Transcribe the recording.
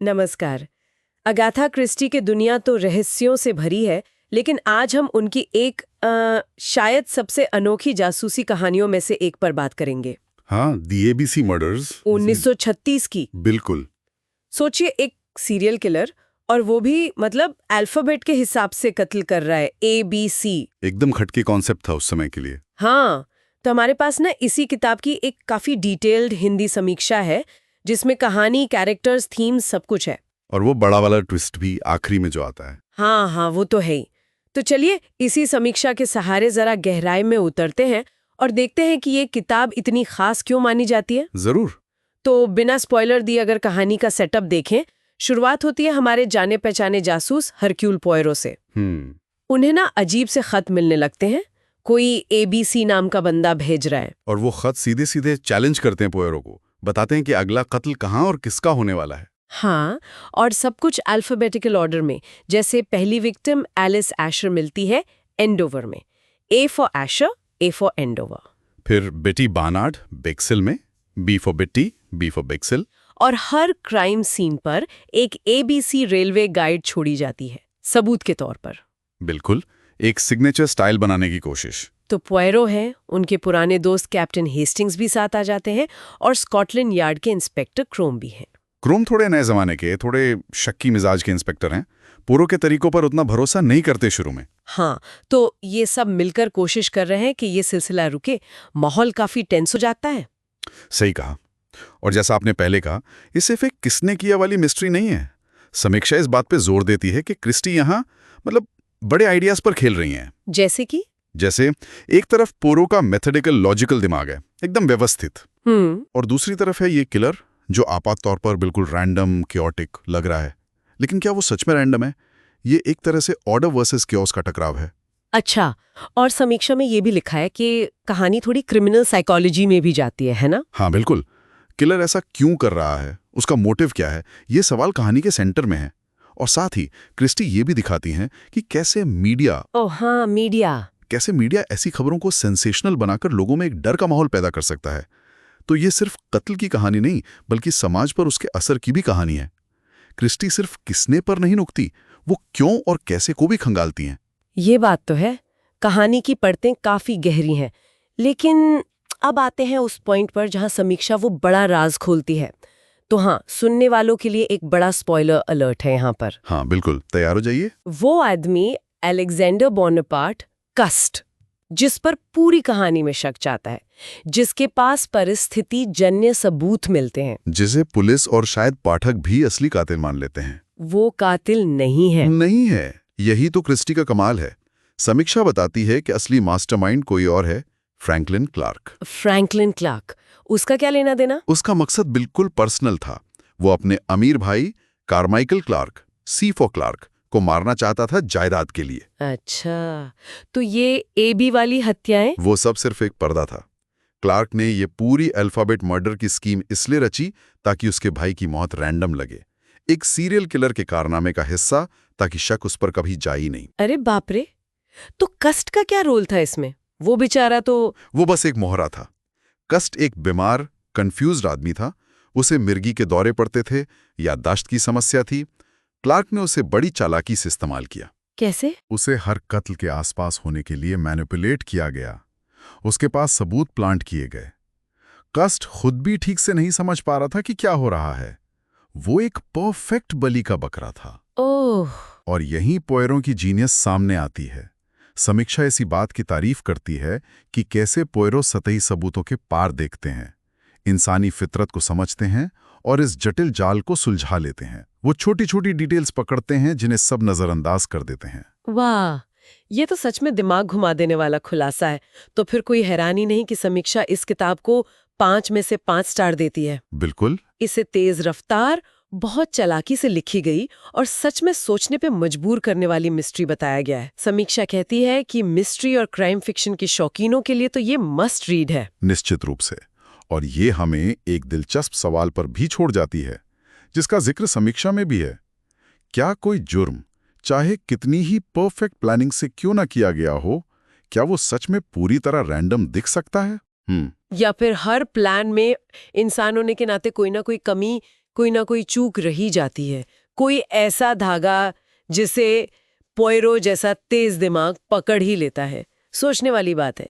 नमस्कार। Agatha Christie की दुनिया तो रहस्यों से भरी है, लेकिन आज हम उनकी एक शायद सबसे अनोखी जासूसी कहानियों में से एक पर बात करेंगे। हाँ, दी एबीसी मर्डर्स। 1936 की। बिल्कुल। सोचिए, एक सीरियल किलर, और वो भी मतलब अल्फाबेट के हिसाब से कत्ल कर रहा है, ABC। एकदम खटके कॉन्सेप्ट था उस समय के लिए। हाँ, तो हमारे पास ना इसी किताब की एक काफी डिटेल्ड हिंदी समीक्षा है, जिसमें कहानी, कैरेक्टर्स, थीम्स सब कुछ है। और वो बड़ा वाला ट्विस्ट भी आखिरी में जो आता है। हाँ हाँ, वो तो है ही। तो चलिए इसी समीक्षा के सहारे जरा गहराई में उतरते हैं और देखते हैं कि ये किताब इतनी खास क्यों मानी जाती है। जरूर। तो बिना स्पॉइलर दिए अगर कहानी का सेटअप देखें, शुरुआत होती है हमारे जाने पहचाने जासूस हरक्यूल पोयरो से। उन्हें ना अजीब से खत मिलने लगते हैं, कोई ABC नाम का बंदा भेज रहा है। और वो खत सीधे सीधे चैलेंज करते हैं पोयरो को, बताते हैं कि अगला कत्ल कहाँ और किसका होने वाला है। हाँ, और सब कुछ अल्फाबेटिकल ऑर्डर में। जैसे पहली विक्टिम एलिस एशर मिलती है एंडोवर में, A for Asher, A for Andover. फिर बेटी बार्नार्ड बेक्सिल में, B for Betty, B for Bexhill. और हर क्राइम सीन पर एक ABC रेलवे गाइड छोड़ी जाती है, सबूत के तौर पर। बिल्कुल, एक सिग्नेचर स्टाइल बनाने की कोशिश। तो पोयरो हैं, उनके पुराने दोस्त कैप्टन हेस्टिंग्स भी साथ आ जाते हैं, और स्कॉटलैंड यार्ड के इंस्पेक्टर क्रोम भी हैं। क्रोम थोड़े नए जमाने के, थोड़े शक्की मिजाज के इंस्पेक्टर हैं। पूर्व के तरीकों पर उतना भरोसा नहीं करते शुरू में। हाँ, तो ये सब मिलकर कोशिश कर रहे हैं कि ये सिलसिला रुके। माहौल काफी टेंस हो जाता है। सही कहा। और जैसा आपने पहले कहा, ये सिर्फ एक किसने किया वाली मिस्ट्री नहीं है। समीक्षा इस बात पे जोर देती है कि क्रिस्टी यहाँ मतलब बड़े आइडियाज पर खेल रही हैं। जैसे कि जैसे एक तरफ पोरो का मेथोडिकल लॉजिकल दिमाग है, एकदम व्यवस्थित। और दूसरी तरफ है ये किलर, जो आपात तौर पर बिल्कुल रैंडम क्योटिक लग रहा है। लेकिन क्या वो सच में रैंडम है? ये एक तरह से ऑर्डर वर्सेस क्योस का टकराव है। अच्छा, और समीक्षा में ये भी लिखा है कि कहानी थोड़ी क्रिमिनल साइकोलॉजी में भी जाती है ना? हाँ बिल्कुल। किलर ऐसा क्यों कर रहा है, उसका मोटिव क्या है, ये सवाल कहानी के सेंटर में है। और साथ ही क्रिस्टी ये भी दिखाती हैं कि कैसे मीडिया ऐसी खबरों को सेंसेशनल बनाकर लोगों में एक डर का माहौल पैदा कर सकता है। तो ये सिर्फ कत्ल की कहानी नहीं, बल्कि समाज पर उसके असर की भी कहानी है। क्रिस्टी सिर्फ किसने पर नहीं रुकती, वो क्यों और कैसे को भी खंगालती हैं। ये बात तो है, कहानी की परतें काफी गहरी हैं। लेकिन अब आते हैं उस पॉइंट पर जहां समीक्षा वो बड़ा राज खोलती है। तो हाँ, सुनने वालों के लिए एक बड़ा स्पॉइलर अलर्ट है यहाँ पर। हाँ बिल्कुल, तैयार हो जाइए। वो आदमी अलेक्जेंडर बोनापार्ट कस्ट, जिस पर पूरी कहानी में शक जाता है, जिसके पास परिस्थिति जन्य सबूत मिलते हैं, जिसे पुलिस और शायद पाठक भी असली कातिल मान लेते हैं, वो कातिल नहीं है। यही तो क्रिस्टी का कमाल है। समीक्षा बताती है कि असली मास्टरमाइंड कोई और है, फ्रैंकलिन क्लार्क। उसका क्या लेना देना? उसका मकसद बिल्कुल पर्सनल था। वो अपने अमीर भाई Carmichael Clark, C for Clark, को मारना चाहता था जायदाद के लिए। अच्छा, तो ये AB वाली हत्याएं? वो सब सिर्फ एक पर्दा था। क्लार्क ने ये पूरी अल्फाबेट मर्डर की स्कीम इसलिए रची ताकि उसके भाई की मौत रैंडम लगे, एक सीरियल किलर के कारनामे का हिस्सा, ताकि शक उस पर कभी जाए ही नहीं। अरे बाप रे, तो कस्ट का क्या रोल था इसमें? वो बेचारा तो... वो बस एक मोहरा था। कस्ट एक बीमार, कंफ्यूज्ड आदमी था। उसे मिर्गी के दौरे पड़ते थे, याददाश्त की समस्या थी। क्लार्क ने उसे बड़ी चालाकी से इस्तेमाल किया। कैसे? उसे हर कत्ल के आसपास होने के लिए मैनिपुलेट किया गया। उसके पास सबूत प्लांट किए गए। कस्ट खुद भी ठीक से नहीं समझ पा रहा था कि क्या हो रहा है। वो एक परफेक्ट बलि का बकरा था। ओह। और यहीं पोयरो की जीनियस सामने आती है। समीक्षा इसी बात की तारीफ करती है कि कैसे पोयरो सतही सबूतों के पार देखते हैं, इंसानी फितरत को समझते हैं और इस जटिल जाल को सुलझा लेते हैं। वो छोटी छोटी डिटेल्स पकड़ते हैं जिन्हें सब नजरअंदाज कर देते हैं। वाह, ये तो सच में दिमाग घुमा देने वाला खुलासा है। तो फिर कोई हैरानी नहीं कि समीक्षा इस किताब को 5 में से 5 स्टार देती है। बिल्कुल। इसे तेज रफ्तार, बहुत चालाकी से लिखी गई और सच में सोचने पे मजबूर करने वाली मिस्ट्री बताया गया है। समीक्षा कहती है कि मिस्ट्री और क्राइम फिक्शन के शौकीनों के लिए तो ये मस्ट रीड है। निश्चित रूप से। और ये हमें एक दिलचस्प सवाल पर भी छोड़ जाती है, जिसका जिक्र समीक्षा में भी है। क्या कोई जुर्म, चाहे कितनी ही परफेक्ट प्लानिंग से क्यों ना किया गया हो, क्या वो सच में पूरी तरह रैंडम दिख सकता है? या फिर हर प्लान में इंसान होने के नाते कोई ना कोई कमी कोई ना कोई चूक रही जाती है, कोई ऐसा धागा जिसे पोयरो जैसा तेज दिमाग पकड़ ही लेता है। सोचने वाली बात है।